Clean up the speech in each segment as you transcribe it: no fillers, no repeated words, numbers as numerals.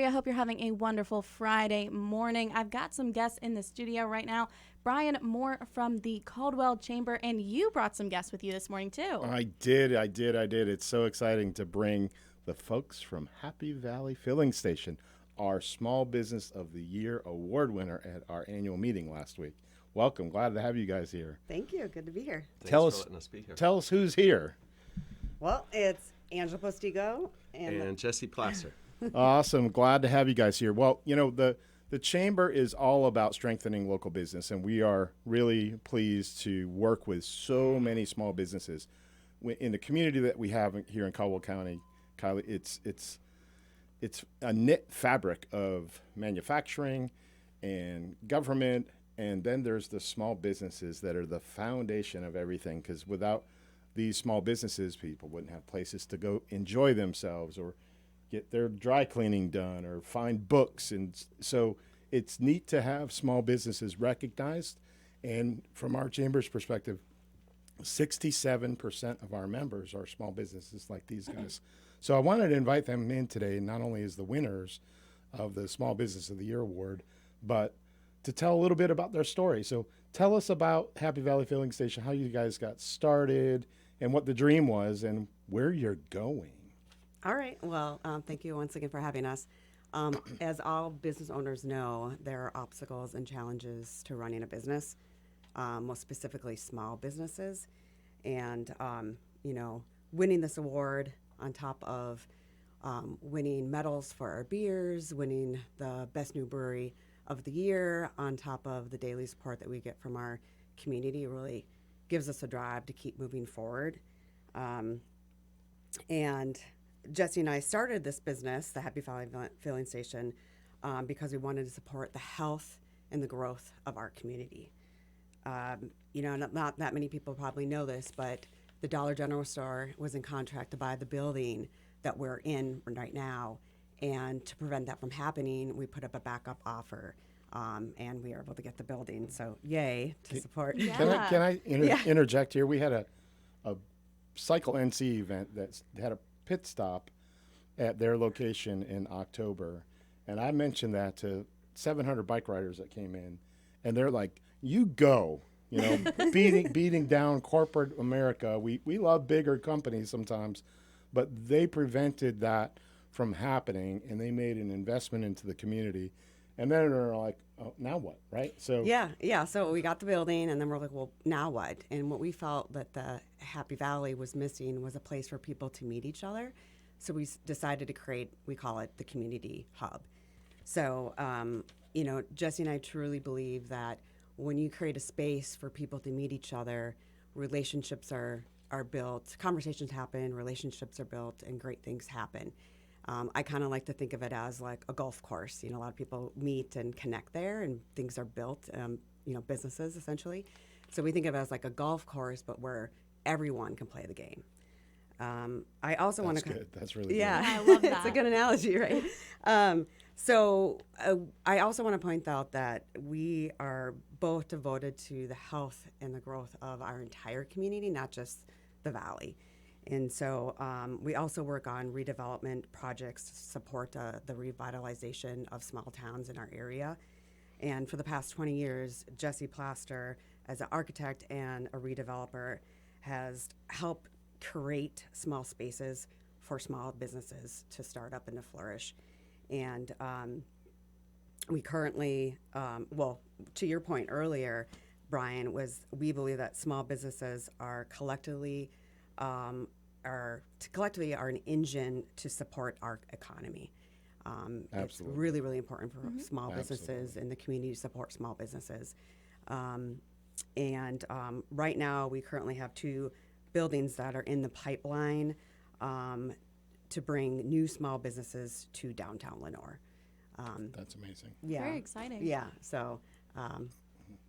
I hope you're having a wonderful Friday morning. I've got some guests in the studio right now. Brian Moore from the Caldwell Chamber, and you brought some guests with you this morning, too. I did. It's so exciting to bring the folks from Happy Valley Filling Station, our Small Business of the Year award winner at our annual meeting last week. Welcome. Glad to have you guys here. Thank you. Good to be here. Thanks Tell for us, letting us be here. tell us who's here. Well, it's Angela Postigo And Jesse Placer. Awesome. Glad to have you guys here. Well, the chamber is all about strengthening local business, and we are really pleased to work with so many small businesses in the community that we have here in Caldwell County. Kylie, it's a knit fabric of manufacturing and government, and then there's the small businesses that are the foundation of everything. Because without these small businesses, people wouldn't have places to go enjoy themselves or get their dry cleaning done or find books. And so it's neat to have small businesses recognized. And from our chamber's perspective, 67% of our members are small businesses like these guys. So I wanted to invite them in today, not only as the winners of the Small Business of the Year Award, but to tell a little bit about their story. So tell us about Happy Valley Filling Station, how you guys got started, and what the dream was, and where you're going. All right. Well, thank you once again for having us. As all business owners know, there are obstacles and challenges to running a business, most specifically small businesses. And, winning this award on top of winning medals for our beers, winning the Best New Brewery of the Year, on top of the daily support that we get from our community, really gives us a drive to keep moving forward. And Jesse and I started this business, the Happy Valley Filling Station, because we wanted to support the health and the growth of our community. Not that many people probably know this, but the Dollar General store was in contract to buy the building that we're in right now. And to prevent that from happening, we put up a backup offer, and we were able to get the building. So yay to support. Yeah. Can I interject here? We had a Cycle NC event that had a pit stop at their location in October, and I mentioned that to 700 bike riders that came in, and they're like, "You go." Beating down corporate America. We love bigger companies sometimes, but they prevented that from happening, and they made an investment into the community. And then they're like, oh, now what, right? So Yeah. So we got the building, and then we're like, well, now what? And what we felt that the Happy Valley was missing was a place for people to meet each other. So we decided to create, we call it the community hub. So, Jesse and I truly believe that when you create a space for people to meet each other, relationships are built, conversations happen, relationships are built, and great things happen. I kind of like to think of it as like a golf course. A lot of people meet and connect there, and things are built, businesses essentially. So we think of it as like a golf course, but where everyone can play the game. I also want to. that's good. That's really Yeah, I love it's a that. good analogy, right? I also want to point out that we are both devoted to the health and the growth of our entire community, not just the valley. And so we also work on redevelopment projects to support the revitalization of small towns in our area. And for the past 20 years, Jesse Plaster, as an architect and a redeveloper, has helped create small spaces for small businesses to start up and to flourish. And we currently, to your point earlier, Brian, we believe that small businesses are collectively are an engine to support our economy. It's Absolutely. really, really important for small businesses Absolutely. and the community to support small businesses. Right now, we currently have 2 buildings that are in the pipeline to bring new small businesses to downtown Lenore. That's amazing. Yeah. Very exciting. Yeah. So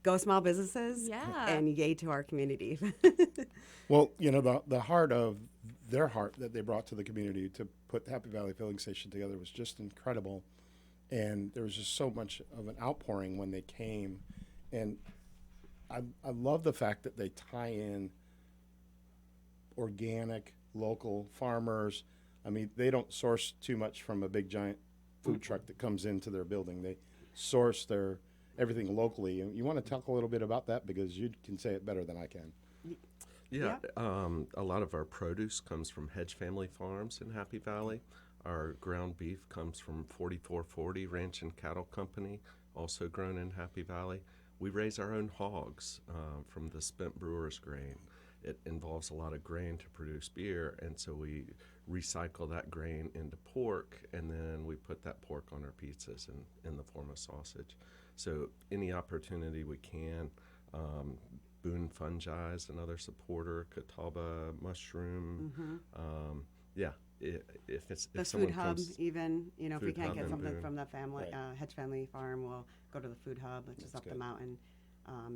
go small businesses. Yeah. And yay to our community. Well, the heart of their heart that they brought to the community to put the Happy Valley Filling Station together was just incredible. And there was just so much of an outpouring when they came. And I love the fact that they tie in organic, local farmers. I mean, they don't source too much from a big giant food truck that comes into their building. They source their everything locally. And you want to talk a little bit about that because you can say it better than I can. Yeah, a lot of our produce comes from Hedge Family Farms in Happy Valley. Our ground beef comes from 4440 Ranch and Cattle Company, also grown in Happy Valley. We raise our own hogs from the spent brewer's grain. It involves a lot of grain to produce beer, and so we recycle that grain into pork, and then we put that pork on our pizzas in the form of sausage. So any opportunity we can. Boone Fungi is another supporter, Catawba Mushroom. If The someone food hub, comes, even, you know, if we Food can't hub get in something Boone. from the family, Right. Hedge Family Farm, we'll go to the food hub, which is That's up the good. mountain.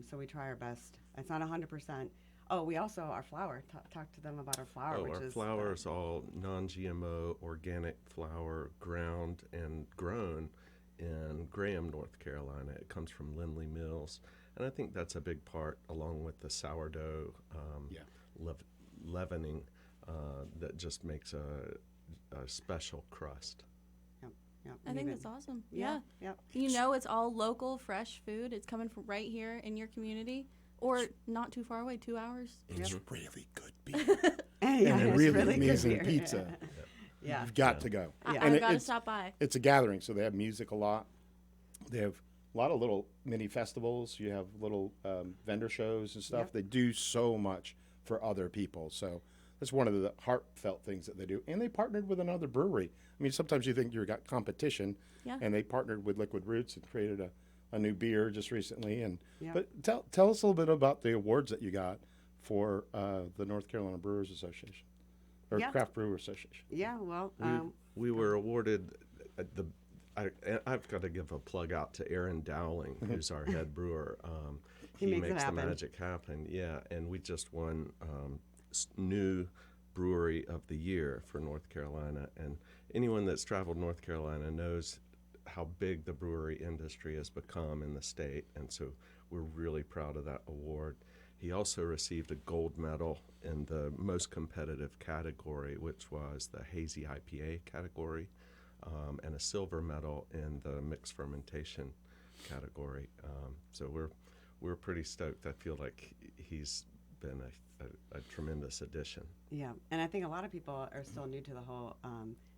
So we try our best. It's not 100%. Oh, we also, our flour, talk to them about our flour, which our is. flour is all non-GMO organic flour, ground and grown in Graham, North Carolina. It comes from Lindley Mills, and I think that's a big part, along with the sourdough Yeah. leavening that just makes a special crust. Yep, I think that's awesome. Yeah. Yeah. Yep. You know, it's all local, fresh food. It's coming from right here in your community or not too far away, 2 hours. It's really good beer. Yeah, and a it's really good amazing beer. pizza. Yeah. You've got to go. I, Yeah. And I've got to it's- stop by. It's a gathering, so they have music a lot. They have a lot of little mini festivals. You have little vendor shows and stuff. Yep. They do so much for other people. So that's one of the heartfelt things that they do. And they partnered with another brewery. I mean, sometimes you think you've got competition, Yeah. and they partnered with Liquid Roots and created a new beer just recently. And Yeah. but tell us a little bit about the awards that you got for the North Carolina Brewers Association or Yeah. Craft Brewer Association. Yeah, well, We were awarded I've got to give a plug out to Aaron Dowling, who's our head brewer. He makes it the happen. magic happen. Yeah, and we just won new brewery of the year for North Carolina. And anyone that's traveled North Carolina knows how big the brewery industry has become in the state, and so we're really proud of that award. He also received a gold medal in the most competitive category, which was the hazy IPA category, and a silver medal in the mixed fermentation category. So we're pretty stoked. I feel like he's been a tremendous addition. yeah. And I think a lot of people are still new to the whole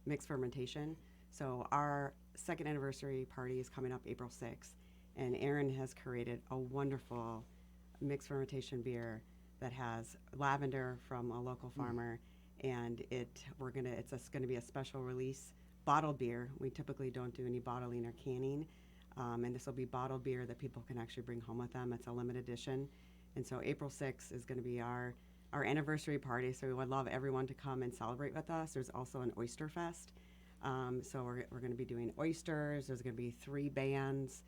mixed fermentation. So our second anniversary party is coming up April 6th, and Aaron has created a wonderful mixed fermentation beer that has lavender from a local farmer, and it's gonna be a special release bottled beer. We typically don't do any bottling or canning, and this will be bottled beer that people can actually bring home with them. It's a limited edition, and so April 6th is going to be our anniversary party. So we would love everyone to come and celebrate with us. There's also an oyster fest, so we're going to be doing oysters. There's going to be 3 bands,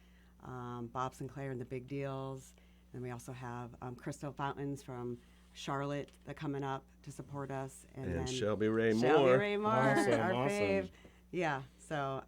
Bob Sinclair and the Big Deals, and we also have Crystal Fountains from Charlotte that coming up to support us, And then Shelby Ray Shelby Moore. Ray Moore, Awesome, our awesome. fave. Yeah. So,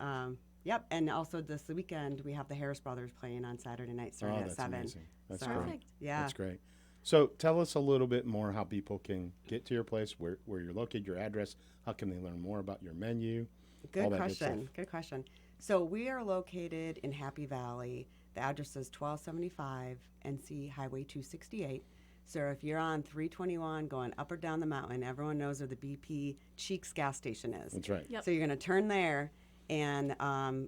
yep. And also this weekend we have the Harris Brothers playing on Saturday night, starting at that's 7. amazing. That's So, great. Perfect. Yeah. That's great. So tell us a little bit more how people can get to your place, where you're located, your address. How can they learn more about your menu? all Good that good question. stuff. Good question. So we are located in Happy Valley. The address is 1275 NC Highway 268. So if you're on 321 going up or down the mountain, everyone knows where the BP Cheeks gas station is. That's right. Yep. So you're going to turn there and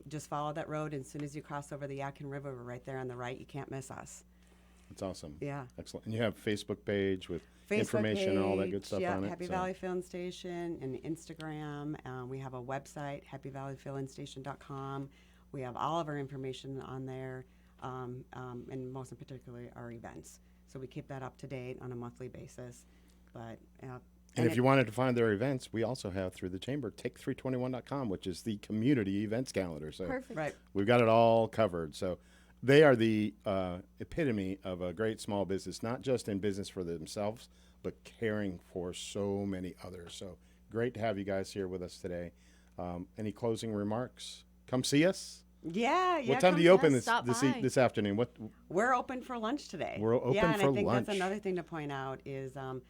just follow that road. And as soon as you cross over the Yadkin River, we're right there on the right. You can't miss us. That's awesome. Yeah. Excellent. And you have a Facebook page with Facebook information and all that good page, stuff yeah, on it. Happy so- Valley Filling Station and Instagram. We have a website, happyvalleyfillingstation.com. We have all of our information on there, and most in particular our events. So we keep that up to date on a monthly basis. But And if you wanted to find their events, we also have through the chamber, take321.com, which is the community events calendar. So Perfect. right, we've got it all covered. So they are the epitome of a great small business, not just in business for themselves, but caring for so many others. So great to have you guys here with us today. Any closing remarks? Come see us. yeah. What time do you open stop by. this afternoon? What? We're open for lunch today. We're open yeah, and for I think lunch. that's another thing to point out is on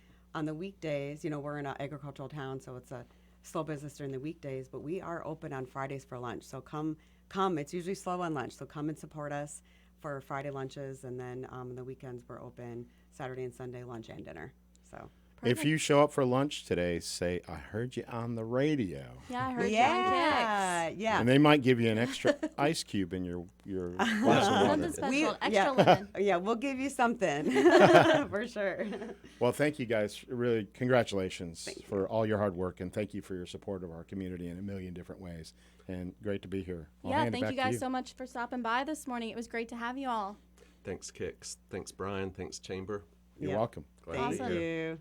the weekdays, we're in an agricultural town, so it's slow business during the weekdays, but we are open on Fridays for lunch. So come. It's usually slow on lunch, so come and support us for Friday lunches, and then the weekends we're open Saturday and Sunday lunch and dinner. So. If you show up for lunch today, say, I heard you on the radio. Yeah, I heard you on Kicks. Yeah. And they might give you an extra ice cube in your glass of Something water. special, extra lemon. Yeah, we'll give you something for sure. Well, thank you guys. Really, congratulations for all your hard work, and thank you for your support of our community in a million different ways. And great to be here. I'll Yeah, hand it thank back you to guys so much for stopping by this morning. It was great to have you all. Thanks, Kix. Thanks, Brian. Thanks, Chamber. You're Yep. welcome. Glad to Awesome. be here. You.